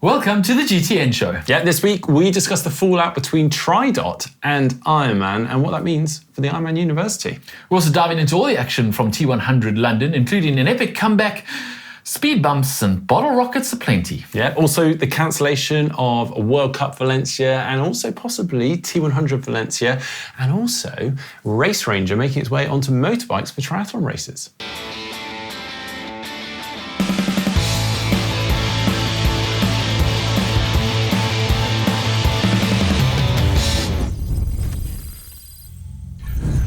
Welcome to the GTN Show. Yeah, this week we discuss the fallout between Tridot and Ironman and what that means for the Ironman University. We're also diving into all the action from T100 London, including an epic comeback, speed bumps and bottle rockets aplenty. Yeah, also the cancellation of World Cup Valencia and also possibly T100 Valencia, and also Race Ranger making its way onto motorbikes for triathlon races.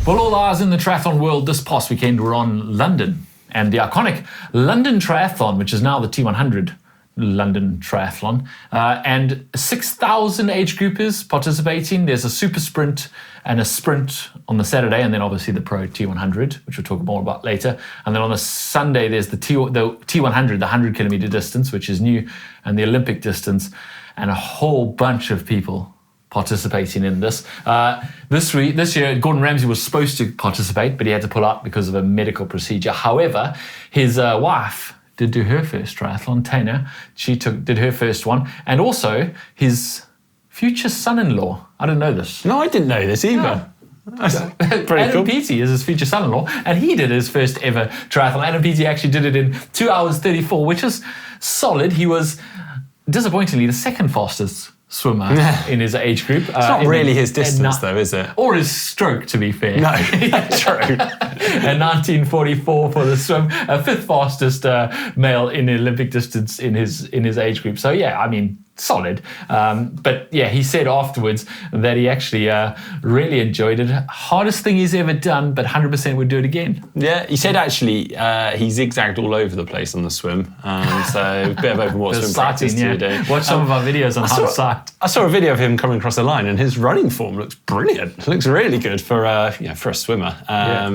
Well, all eyes in the triathlon world this past weekend were on London and the iconic London Triathlon, which is now the T100 London Triathlon. And 6,000 age groupers participating. There's a super sprint and a sprint on the Saturday, and then obviously the Pro T100, which we'll talk more about later. And then on the Sunday, there's the T100, the 100 kilometer distance, which is new, and the Olympic distance, and a whole bunch of people participating in this. This year, Gordon Ramsay was supposed to participate, but he had to pull out because of a medical procedure. However, his wife did do her first triathlon, Tana. She did her first one, and also his future son-in-law. I didn't know this. No, I didn't know this either. That's pretty Adam cool. Peaty is his future son-in-law, and he did his first ever triathlon. Adam Peaty actually did it in 2 hours 34, which is solid. He was, disappointingly, the second fastest swimmer in his age group. It's not really his distance though, is it? Or his stroke, to be fair. No, true. And 1944 for the swim, fifth fastest male in the Olympic distance in his age group. So yeah, I mean, solid. But yeah, he said afterwards that he actually really enjoyed it. Hardest thing he's ever done, but 100% would do it again. Yeah, he said actually he zigzagged all over the place on the swim. So a bit of open water swim practice today. Watch some of our videos on how to sight. I saw a video of him coming across the line, and his running form looks brilliant. It looks really good for for a swimmer.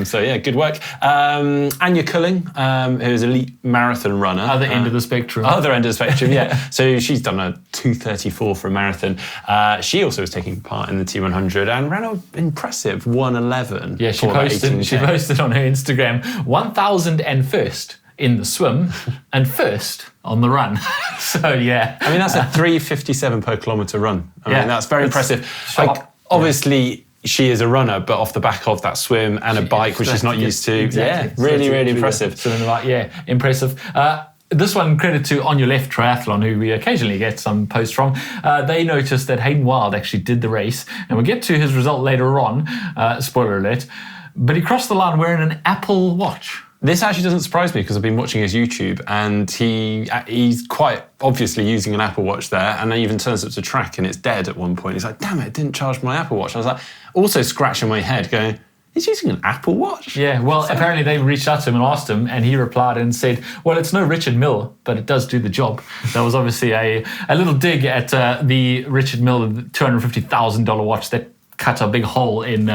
So yeah, good work. Anya Culling, who's an elite marathon runner. Other end of the spectrum. Other end of the spectrum, yeah. So she's done a 2:34 for a marathon. She also was taking part in the T100 and ran an impressive 1:11. Yeah, she posted on her Instagram 1,001st in the swim and first on the run. So yeah, I mean that's a 3:57 per kilometre run. I mean that's very impressive. Obviously, she is a runner, but off the back of that swim and a bike, which she's not used to. Exactly. Yeah, really impressive. So impressive. This one, credit to On Your Left Triathlon, who we occasionally get some posts from. They noticed that Hayden Wilde actually did the race, and we'll get to his result later on, spoiler alert, but he crossed the line wearing an Apple Watch. This actually doesn't surprise me because I've been watching his YouTube, and he's quite obviously using an Apple Watch there, and then even turns up to track and it's dead at one point. He's like, damn it, it didn't charge my Apple Watch. I was like, also scratching my head going, he's using an Apple Watch? Yeah, well, apparently they reached out to him and asked him, and he replied and said, well, it's no Richard Mille, but it does do the job. That was obviously a little dig at the Richard Mille $250,000 watch that cut a big hole in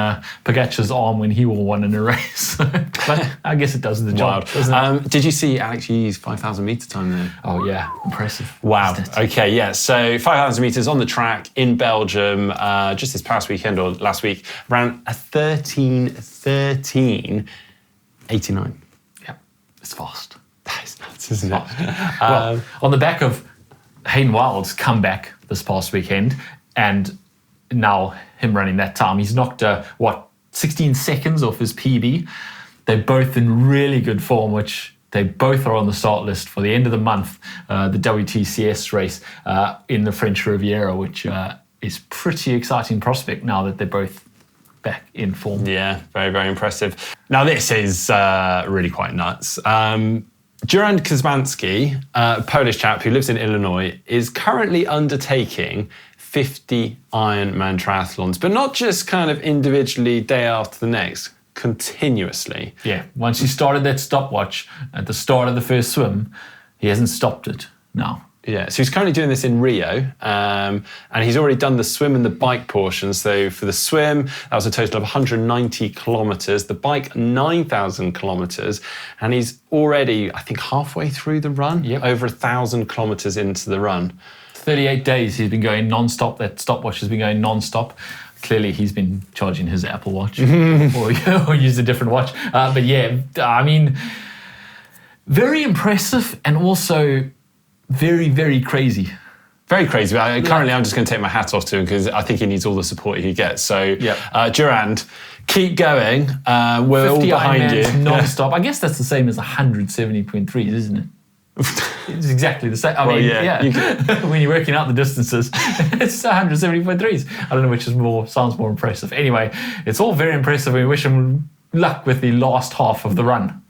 Pogacar's arm when he wore one in a race. But I guess it does the job, doesn't it? Did you see Alex Yee's 5,000 metre time there? Oh yeah, impressive. Wow, okay, yeah. So 5,000 metres on the track in Belgium, just this past weekend or last week, ran a 13:13:89. Yeah, it's fast. That is nuts, isn't it? Well, on the back of Hayden Wilde's comeback this past weekend, and now him running that time, he's knocked 16 seconds off his PB. They're both in really good form, which they both are on the start list for the end of the month, the WTCS race in the French Riviera, which is pretty exciting prospect now that they're both back in form. Yeah, very impressive. Now this is really quite nuts. Durand Kazmanski, a Polish chap who lives in Illinois, is currently undertaking 50 Ironman triathlons, but not just kind of individually day after the next, continuously. Yeah, once he started that stopwatch at the start of the first swim, he hasn't stopped it now. Yeah, so he's currently doing this in Rio, and he's already done the swim and the bike portion. So for the swim, that was a total of 190 kilometres, the bike 9,000 kilometres, and he's already, I think, halfway through the run, over 1,000 kilometres into the run. 38 days he's been going non-stop, that stopwatch has been going non-stop. Clearly he's been charging his Apple Watch or used a different watch. But yeah, I mean, very impressive and also very, very crazy. Very crazy. Currently, I'm just going to take my hat off to him because I think he needs all the support he gets. So, Durand, keep going. We're all behind you. Non-stop. I guess that's the same as 170.3s, isn't it? It's exactly the same. I mean, when you're working out the distances, it's 170.3s. I don't know which sounds more impressive. Anyway, it's all very impressive. We wish him luck with the last half of the run.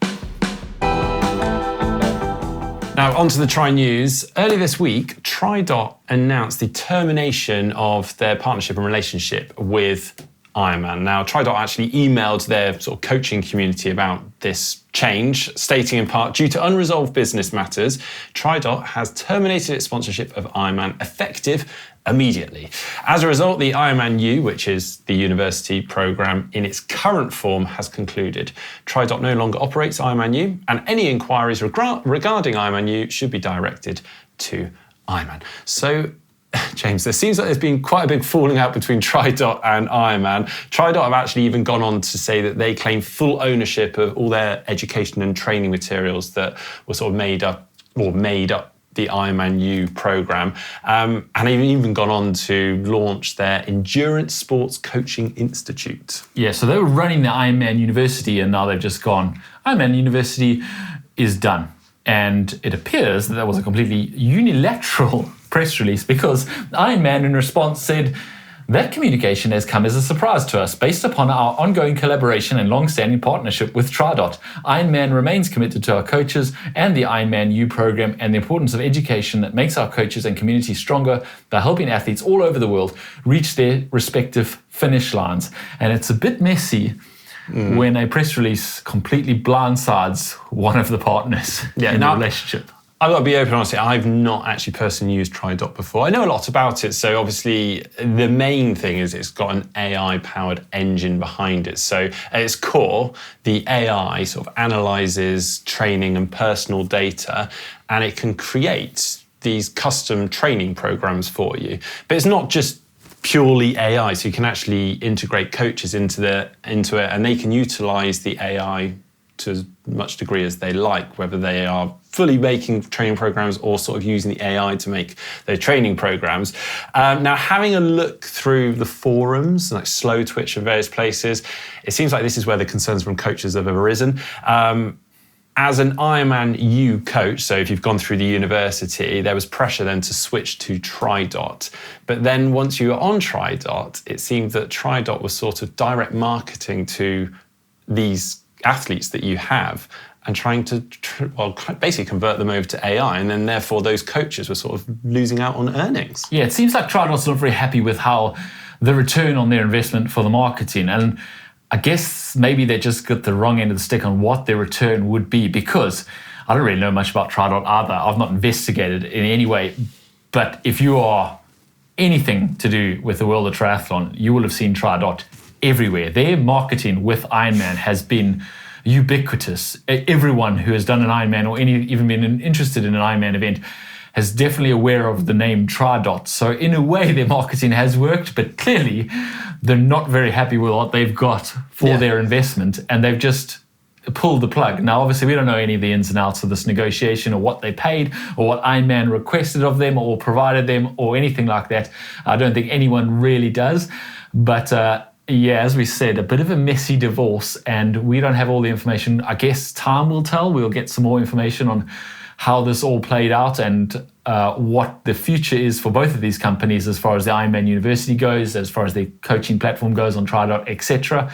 Now, on to the Tri news. Earlier this week, Tridot announced the termination of their partnership and relationship with Ironman. Now, Tridot actually emailed their sort of coaching community about this change, stating in part, due to unresolved business matters, Tridot has terminated its sponsorship of Ironman effective immediately. As a result, the Ironman U, which is the university program in its current form, has concluded. Tridot no longer operates Ironman U, and any inquiries regarding Ironman U should be directed to Ironman. So, James, there seems like there's been quite a big falling out between Tridot and Ironman. Tridot have actually even gone on to say that they claim full ownership of all their education and training materials that were sort of made up the Ironman U program, and they've even gone on to launch their Endurance Sports Coaching Institute. Yeah, so they were running the Ironman University, and now they've just gone, Ironman University is done. And it appears that that was a completely unilateral press release because Ironman in response said, that communication has come as a surprise to us based upon our ongoing collaboration and long-standing partnership with Tridot. Ironman remains committed to our coaches and the Ironman U program and the importance of education that makes our coaches and community stronger by helping athletes all over the world reach their respective finish lines. And it's a bit messy when a press release completely blindsides one of the partners in the relationship. I've got to be open and honest, I've not actually personally used Tridot before. I know a lot about it, so obviously the main thing is it's got an AI-powered engine behind it. So at its core, the AI sort of analyzes training and personal data, and it can create these custom training programs for you. But it's not just purely AI, so you can actually integrate coaches into it, and they can utilize the AI to as much degree as they like, whether they are fully making training programs or sort of using the AI to make their training programs. Now, having a look through the forums, like Slow Twitch and various places, it seems like this is where the concerns from coaches have arisen. As an Ironman U coach, so if you've gone through the university, there was pressure then to switch to Tridot. But then once you were on Tridot, it seemed that Tridot was sort of direct marketing to these athletes that you have and trying to basically convert them over to AI, and then therefore those coaches were sort of losing out on earnings. Yeah, it seems like Tridot's not very happy with how the return on their investment for the marketing, and I guess maybe they just got the wrong end of the stick on what their return would be, because I don't really know much about Tridot either. I've not investigated in any way, but if you are anything to do with the world of triathlon, you will have seen Tridot everywhere. Their marketing with Ironman has been ubiquitous. Everyone who has done an Ironman or even been interested in an Ironman event is definitely aware of the name Tridot. So in a way, their marketing has worked, but clearly they're not very happy with what they've got for their investment, and they've just pulled the plug. Now, obviously, we don't know any of the ins and outs of this negotiation or what they paid or what Ironman requested of them or provided them or anything like that. I don't think anyone really does, but yeah, as we said, a bit of a messy divorce, and we don't have all the information. I guess time will tell. We'll get some more information on how this all played out and what the future is for both of these companies as far as the Ironman University goes, as far as the coaching platform goes on Tridot, etc.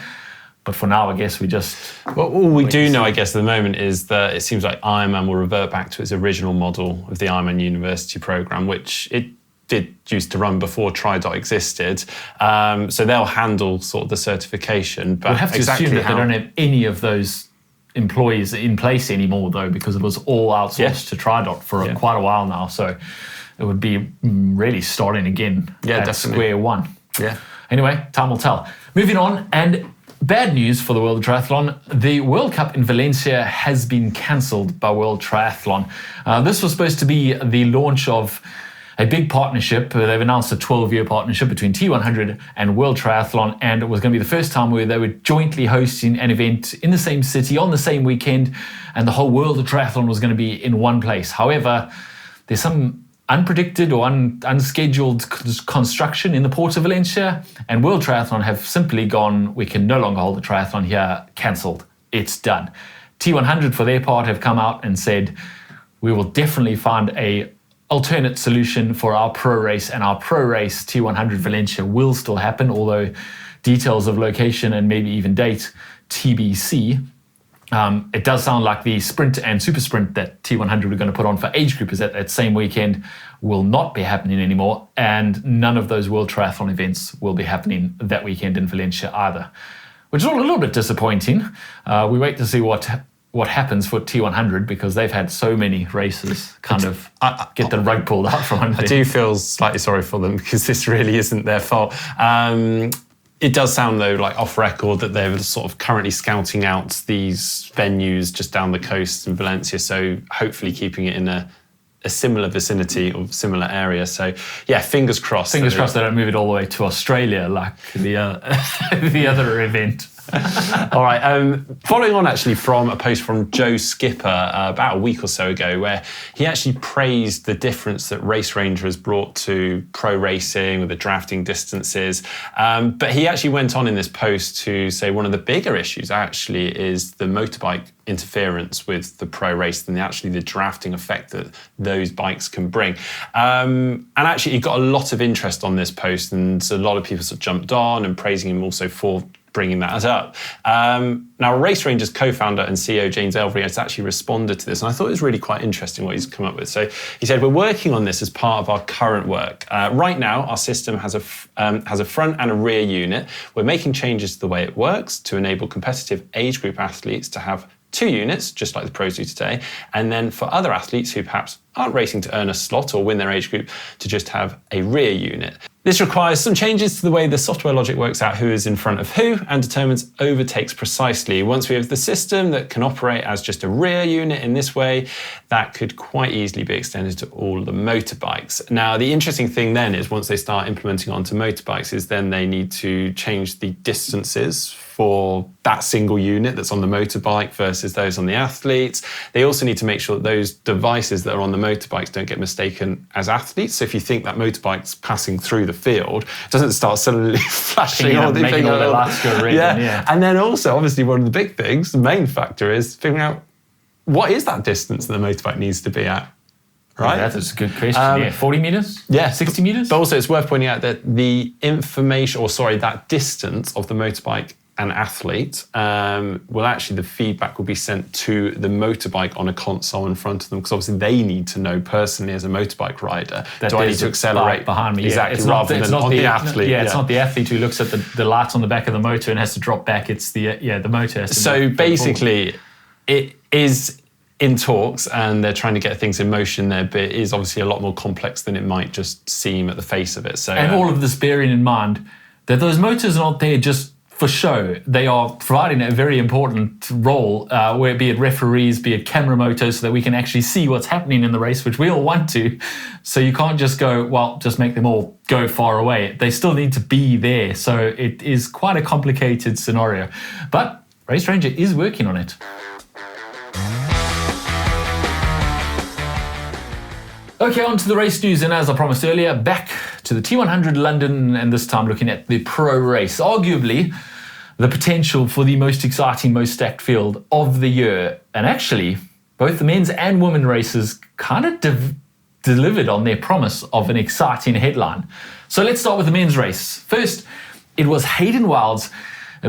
But for now, I guess we just... Well, all we do know, I guess, at the moment is that it seems like Ironman will revert back to its original model of the Ironman University program, which it did used to run before Tridot existed. So they'll handle sort of the certification. But we'll have to assume that they don't have any of those employees in place anymore, though, because it was all outsourced to Tridot for quite a while now. So it would be really starting again at square one. Yeah. Anyway, time will tell. Moving on, and bad news for the World of Triathlon. The World Cup in Valencia has been cancelled by World Triathlon. This was supposed to be the launch of a big partnership. They've announced a 12-year partnership between T100 and World Triathlon, and it was going to be the first time where they were jointly hosting an event in the same city on the same weekend, and the whole world of triathlon was going to be in one place. However, there's some unpredicted or unscheduled construction in the port of Valencia, and World Triathlon have simply gone, we can no longer hold the triathlon here, cancelled. It's done. T100 for their part have come out and said, we will definitely find a alternate solution for our pro race, and our pro race T100 Valencia will still happen, although details of location and maybe even date TBC. It does sound like the sprint and super sprint that T100 were going to put on for age groupers at that same weekend will not be happening anymore, and none of those World Triathlon events will be happening that weekend in Valencia either, which is all a little bit disappointing. We wait to see what happens for T100, because they've had so many races kind of get the rug pulled out from under them. I do feel slightly sorry for them, because this really isn't their fault. It does sound, though, like off record, that they're sort of currently scouting out these venues just down the coast in Valencia, so hopefully keeping it in a similar vicinity or similar area. So, yeah, fingers crossed. Fingers crossed they don't move it all the way to Australia like the other event. All right. Following on actually from a post from Joe Skipper about a week or so ago, where he actually praised the difference that Race Ranger has brought to pro racing with the drafting distances. But he actually went on in this post to say one of the bigger issues actually is the motorbike interference with the pro race than actually the drafting effect that those bikes can bring. And actually he got a lot of interest on this post, and a lot of people sort of jumped on and praising him also for bringing that up. Now, Race Ranger's co-founder and CEO, James Elvery, has actually responded to this, and I thought it was really quite interesting what he's come up with. So he said, we're working on this as part of our current work. Right now, our system has a front and a rear unit. We're making changes to the way it works to enable competitive age group athletes to have 2 units, just like the pros do today, and then for other athletes who perhaps aren't racing to earn a slot or win their age group to just have a rear unit. This requires some changes to the way the software logic works out who is in front of who and determines overtakes precisely. Once we have the system that can operate as just a rear unit in this way, that could quite easily be extended to all the motorbikes. Now, the interesting thing then is once they start implementing onto motorbikes is then they need to change the distances for that single unit that's on the motorbike versus those on the athletes. They also need to make sure that those devices that are on the motorbikes don't get mistaken as athletes. So if you think that motorbike's passing through the field, it doesn't start suddenly flashing all the making all the lights go red. Yeah. And then also, obviously, one of the big things, the main factor is figuring out what is that distance that the motorbike needs to be at. Right? Yeah, that's a good question. 40 meters? Yeah. 60 meters? But also it's worth pointing out that that distance of the motorbike and athlete the feedback will be sent to the motorbike on a console in front of them, because obviously they need to know personally as a motorbike rider, do I need to accelerate behind me? Exactly, It's rather than on the athlete. It's not the athlete who looks at the lights on the back of the motor and has to drop back. It's the motor has to So basically, it is in talks and they're trying to get things in motion there, but it is obviously a lot more complex than it might just seem at the face of it. So, and all of this bearing in mind that those motors are not there just for show. They are providing a very important role, where be it referees, be it camera motors, so that we can actually see what's happening in the race, which we all want to. So you can't just go, well, just make them all go far away. They still need to be there. So it is quite a complicated scenario. But Race Ranger is working on it. Okay, on to the race news, and as I promised earlier, back to the T100 London, and this time looking at the pro race. Arguably, the potential for the most exciting, most stacked field of the year. And actually, both the men's and women races kind of delivered on their promise of an exciting headline. So let's start with the men's race. First, it was Hayden Wilde's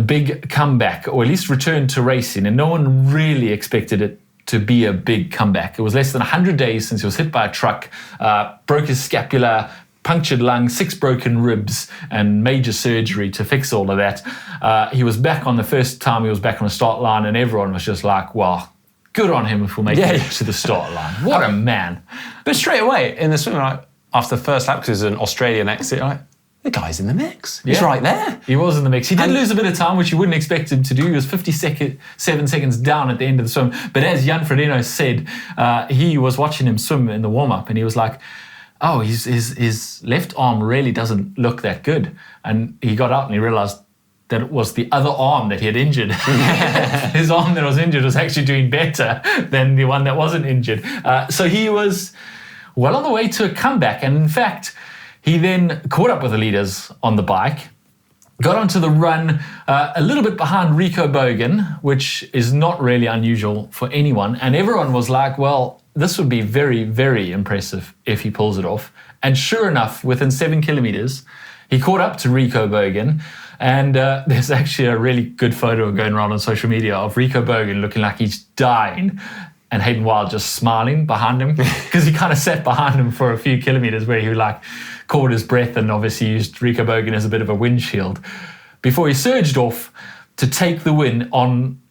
big comeback, or at least return to racing, and no one really expected it to be a big comeback. It was less than 100 days since he was hit by a truck, broke his scapula, punctured lung, 6 broken ribs, and major surgery to fix all of that. He was back on the first time he was back on the start line, and everyone was just like, wow, good on him if we'll make it to the start line. What a man. But straight away in the swim, after the first lap, because it was an Australian exit, the guy's in the mix. He's right there. He was in the mix. He did lose a bit of time, which you wouldn't expect him to do. He was 7 seconds down at the end of the swim. But as Jan Frodeno said, he was watching him swim in the warm-up, and he was like, oh, his left arm really doesn't look that good. And he got out and he realized that it was the other arm that he had injured. His arm that was injured was actually doing better than the one that wasn't injured. So he was well on the way to a comeback. And in fact, he then caught up with the leaders on the bike, got onto the run a little bit behind Rico Bogan, which is not really unusual for anyone. And everyone was like, well, this would be very, very impressive if he pulls it off. And sure enough, within 7 kilometers, he caught up to Rico Bogan. And there's actually a really good photo going around on social media of Rico Bogan looking like he's dying, and Hayden Wilde just smiling behind him, because he kind of sat behind him for a few kilometers where he like caught his breath and obviously used Rico Bogan as a bit of a windshield before he surged off to take the win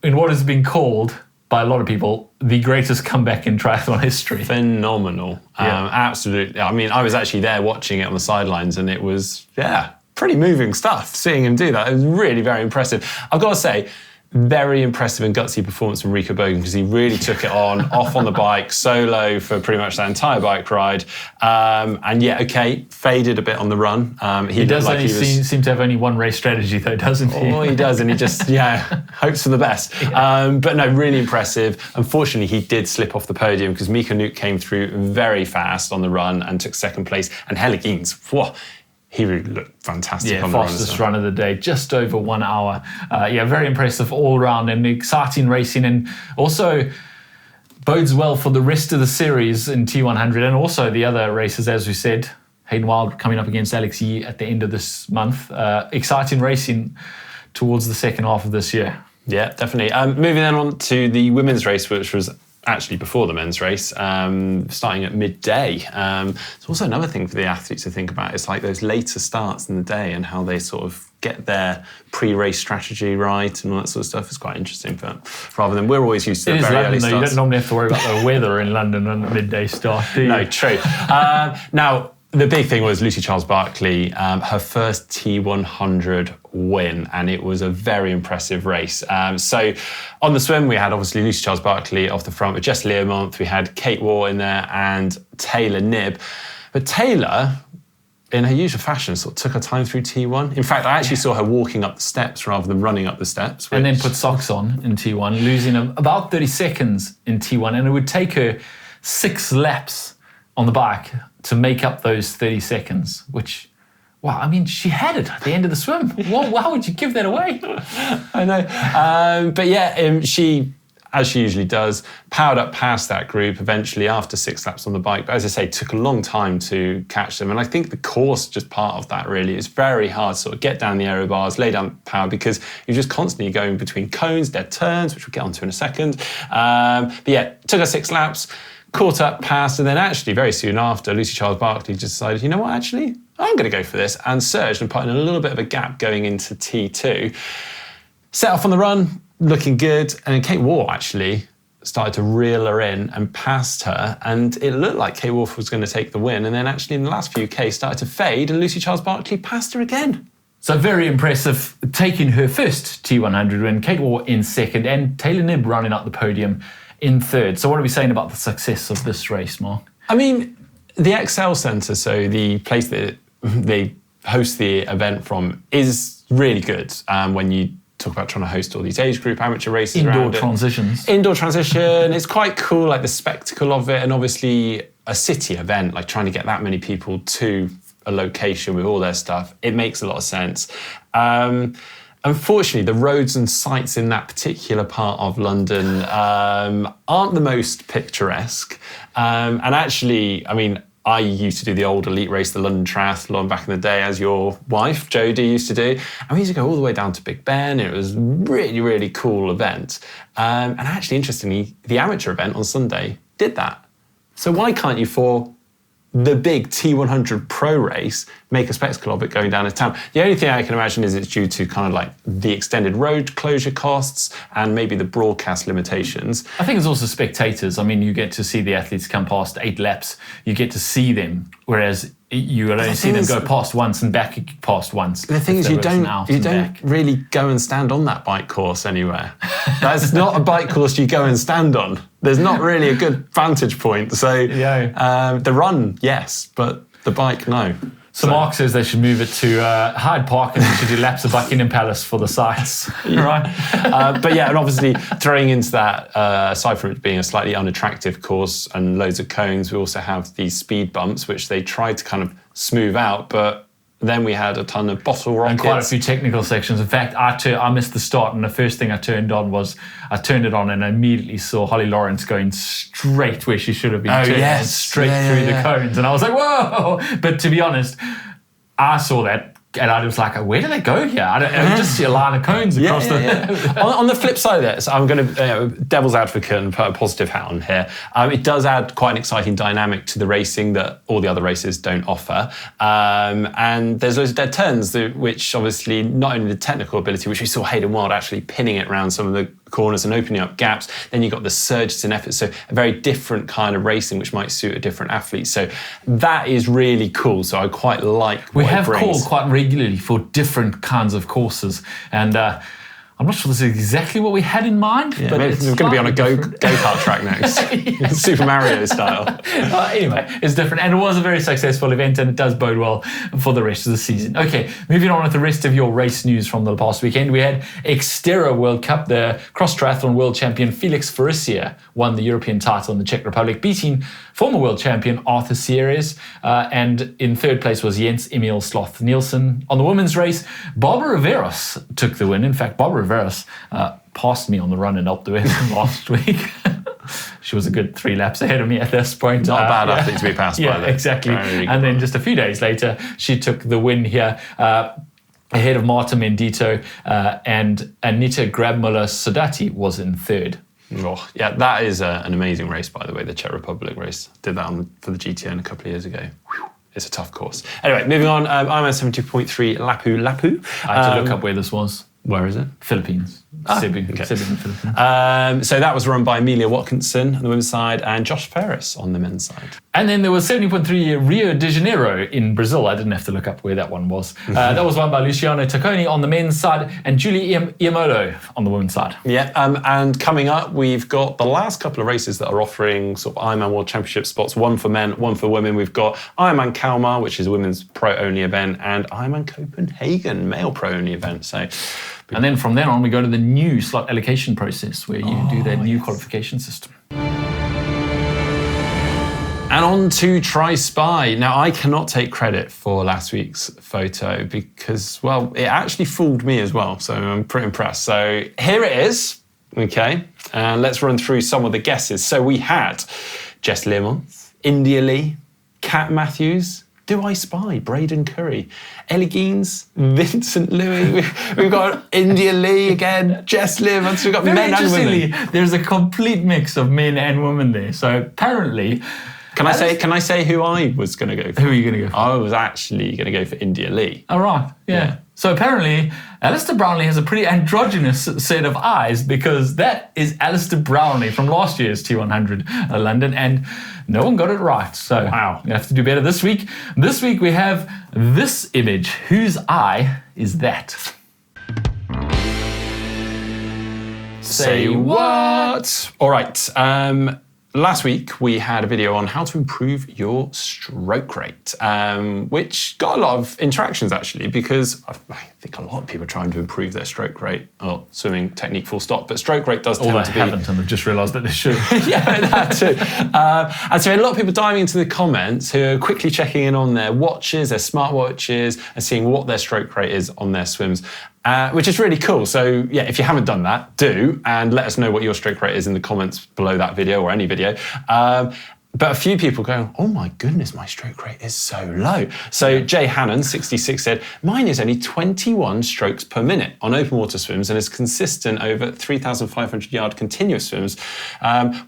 in what has been called by a lot of people the greatest comeback in triathlon history. Phenomenal. Yeah. Absolutely. I mean, I was actually there watching it on the sidelines, and it was, pretty moving stuff seeing him do that. It was really very impressive. I've got to say, very impressive and gutsy performance from Rico Bogan, because he really took it on, off on the bike, solo for pretty much that entire bike ride. Faded a bit on the run. He does like seem to have only one race strategy though, doesn't he? Oh, he does, and he just, hopes for the best. Yeah. But no, really impressive. Unfortunately, he did slip off the podium because Mika Nuke came through very fast on the run and took second place. And Hellegines, he really looked fantastic on the run. Fastest run of the day, just over 1 hour. Very impressive all round and exciting racing, and also bodes well for the rest of the series in T100 and also the other races, as we said. Hayden Wilde coming up against Alex Yee at the end of this month. Exciting racing towards the second half of this year. Yeah, definitely. Moving then on to the women's race, which was actually before the men's race, starting at midday. It's also another thing for the athletes to think about. It's like those later starts in the day and how they sort of get their pre-race strategy right and all that sort of stuff. Is quite interesting, but rather than we're always used to the very early starts. You don't normally have to worry about the weather in London on the midday start, do you? No, true. Now, the big thing was Lucy Charles-Barclay, her first T100 win, and it was a very impressive race. So on the swim, we had obviously Lucy Charles-Barclay off the front with Jess Learmonth. We had Kate Waugh in there and Taylor Knibb. But Taylor, in her usual fashion, sort of took her time through T1. In fact, I actually saw her walking up the steps rather than running up the steps. And then put socks on in T1, losing about 30 seconds in T1. And it would take her 6 laps on the bike to make up those 30 seconds, which, wow, I mean, she had it at the end of the swim. Why would you give that away? I know. She, as she usually does, powered up past that group eventually after 6 laps on the bike. But as I say, took a long time to catch them. And I think the course, just part of that really, it's very hard to sort of get down the aero bars, lay down power, because you're just constantly going between cones, dead turns, which we'll get onto in a second. Took her 6 laps, caught up, passed, and then actually very soon after, Lucy Charles-Barclay just decided, you know what, actually, I'm going to go for this, and surged and put in a little bit of a gap going into T2. Set off on the run, looking good, and Kate Waugh actually started to reel her in and passed her, and it looked like Kate Waugh was going to take the win, and then actually in the last few Ks started to fade, and Lucy Charles-Barclay passed her again. So very impressive, taking her first T100 win, Kate Waugh in second, and Taylor Knibb running up the podium in third. So what are we saying about the success of this race, Mark? I mean, the Excel Centre, so the place that they host the event from, is really good when you talk about trying to host all these age group amateur races Indoor transitions. Indoor transition. It's quite cool, like the spectacle of it, and obviously a city event, like trying to get that many people to a location with all their stuff. It makes a lot of sense. Unfortunately, the roads and sites in that particular part of London aren't the most picturesque. And actually, I mean, I used to do the old elite race, the London Triathlon, back in the day, as your wife, Jodie, used to do. And we used to go all the way down to Big Ben. It was a really, really cool event. And actually, interestingly, the amateur event on Sunday did that. So why can't you, for the big T100 pro race, make a spectacle of it going down to town? The only thing I can imagine is it's due to kind of like the extended road closure costs and maybe the broadcast limitations. I think it's also spectators. I mean, you get to see the athletes come past 8 laps. You get to see them, whereas you will only see them go past once and back past once. The thing is, you don't really go and stand on that bike course anywhere. That's not a bike course you go and stand on. There's not really a good vantage point. So the run, yes, but the bike, no. So So Mark says they should move it to Hyde Park and they should do laps of Buckingham Palace for the sights. Right? But yeah, and obviously throwing into that, aside from it being a slightly unattractive course and loads of cones, we also have these speed bumps, which they tried to kind of smooth out, but then we had a ton of bottle rockets. And quite a few technical sections. In fact, I missed the start, and the first thing I turned on was, I turned it on and I immediately saw Holly Lawrence going straight where she should have been, straight through the cones. And I was like, whoa! But to be honest, I saw that and I was like, where do they go here? I just see a line of cones across the... On the flip side of this, I'm going to, devil's advocate and put a positive hat on here. It does add quite an exciting dynamic to the racing that all the other races don't offer. And there's loads of dead turns, which obviously not only the technical ability, which we saw Hayden Wilde actually pinning it around some of the corners and opening up gaps, then you've got the surges in effort, so a very different kind of racing which might suit a different athlete. So that is really cool. So I quite like we have called quite regularly for different kinds of courses, and I'm not sure this is exactly what we had in mind, but maybe we're going to be on a go-kart track next. Super Mario style. Anyway, it's different, and it was a very successful event, and it does bode well for the rest of the season. Okay, moving on with the rest of your race news from the past weekend. We had Xterra World Cup. The cross triathlon world champion Felix Faricia won the European title in the Czech Republic, beating former world champion Arthur Sierres, and in third place was Jens Emil Sloth Nielsen. On the women's race, Barbara Riveros took the win. In fact, Barbara Riveros passed me on the run in Alpe d'Huez last week. She was a good 3 laps ahead of me at this point. Not a bad athlete to be passed by. Yeah, exactly. And then just a few days later, she took the win here, ahead of Marta Mendito, and Anita Grabmuller-Sodati was in third. Oh, yeah, that is an amazing race, by the way, the Czech Republic race. Did that for the GTN a couple of years ago. Whew. It's a tough course. Anyway, moving on, Ironman 72.3 Lapu. I had to look up where this was. Where is it? Philippines. Cebu in the Philippines. So that was run by Amelia Watkinson on the women's side and Josh Ferris on the men's side. And then there was 70.3 Rio de Janeiro in Brazil. I didn't have to look up where that one was. That was won by Luciano Tacconi on the men's side and Julie Iamolo on the women's side. Yeah, and coming up, we've got the last couple of races that are offering sort of Ironman World Championship spots, one for men, one for women. We've got Ironman Kalmar, which is a women's pro-only event, and Ironman Copenhagen, male pro-only event. So, and then from then on, we go to the new slot allocation process where you do that new qualification system. And on to Tri-Spy. Now, I cannot take credit for last week's photo because, well, it actually fooled me as well. So I'm pretty impressed. So here it is. Okay. And let's run through some of the guesses. So we had Jess Learmonth, India Lee, Kat Matthews, Do I Spy, Braden Curry, Ellie Geens, Vincent Louis. We've got India Lee again, Jess Learmonth. We've got Very men and women. There's a complete mix of men and women there. So apparently... Can I say who I was going to go for? Who are you going to go for? I was actually going to go for India Lee. Oh, right. Yeah. So apparently, Alistair Brownlee has a pretty androgynous set of eyes because that is Alistair Brownlee from last year's T100 London, and no one got it right. So wow, you have to do better this week. This week we have this image. Whose eye is that? Say what? All right. Last week, we had a video on how to improve your stroke rate, which got a lot of interactions, actually, because I think a lot of people are trying to improve their stroke rate, or swimming technique full stop, but stroke rate does tend to be... haven't, and they've just realised that they should. Yeah, that too. And so a lot of people diving into the comments who are quickly checking in on their watches, their smartwatches, and seeing what their stroke rate is on their swims. Which is really cool. So yeah, if you haven't done that, do, and let us know what your stroke rate is in the comments below that video or any video. But a few people go, oh my goodness, my stroke rate is so low. So Jay Hannon, 66, said, mine is only 21 strokes per minute on open water swims and is consistent over 3,500 yard continuous swims.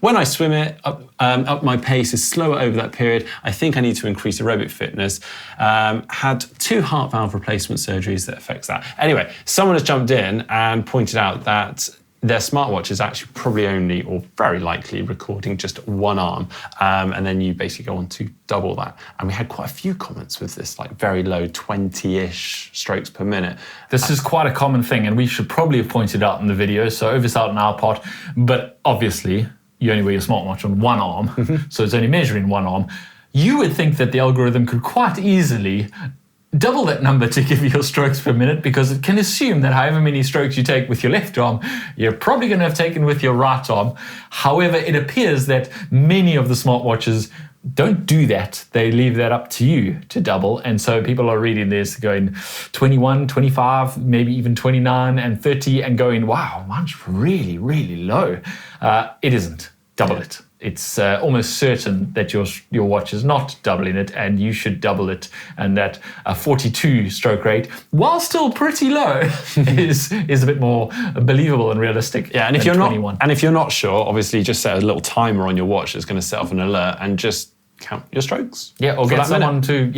When I swim it, up my pace is slower over that period. I think I need to increase aerobic fitness. Had 2 heart valve replacement surgeries that affects that. Anyway, someone has jumped in and pointed out that their smartwatch is actually probably only, or very likely, recording just one arm. And then you basically go on to double that. And we had quite a few comments with this, like very low 20-ish strokes per minute. This is quite a common thing, and we should probably have pointed out in the video, so oversight on our part. But obviously, you only wear your smartwatch on one arm, so it's only measuring one arm. You would think that the algorithm could quite easily double that number to give you your strokes per minute, because it can assume that however many strokes you take with your left arm, you're probably going to have taken with your right arm. However, it appears that many of the smartwatches don't do that. They leave that up to you to double. And so people are reading this going 21, 25, maybe even 29 and 30 and going, wow, mine's really, really low. It isn't. Double it. It's almost certain that your watch is not doubling it, and you should double it. And that a 42 stroke rate, while still pretty low, is a bit more believable and realistic. Yeah, and if you're not sure, obviously just set a little timer on your watch that's going to set off an alert and just count your strokes. Yeah, or get someone to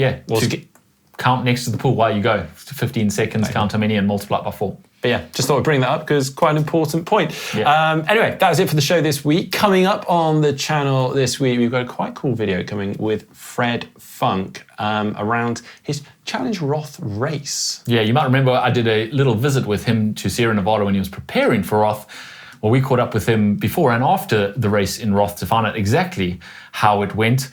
count next to the pool while you go. 15 seconds, count how many, and multiply it by 4. But yeah, just thought I'd bring that up because quite an important point. Yeah. Anyway, that was it for the show this week. Coming up on the channel this week, we've got a quite cool video coming with Fred Funk around his Challenge Roth race. Yeah, you might remember I did a little visit with him to Sierra Nevada when he was preparing for Roth. Well, we caught up with him before and after the race in Roth to find out exactly how it went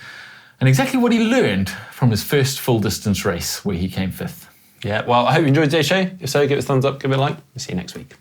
and exactly what he learned from his first full distance race where he came 5th. Yeah, well, I hope you enjoyed today's show. If so, give us a thumbs up, give it a like. We'll see you next week.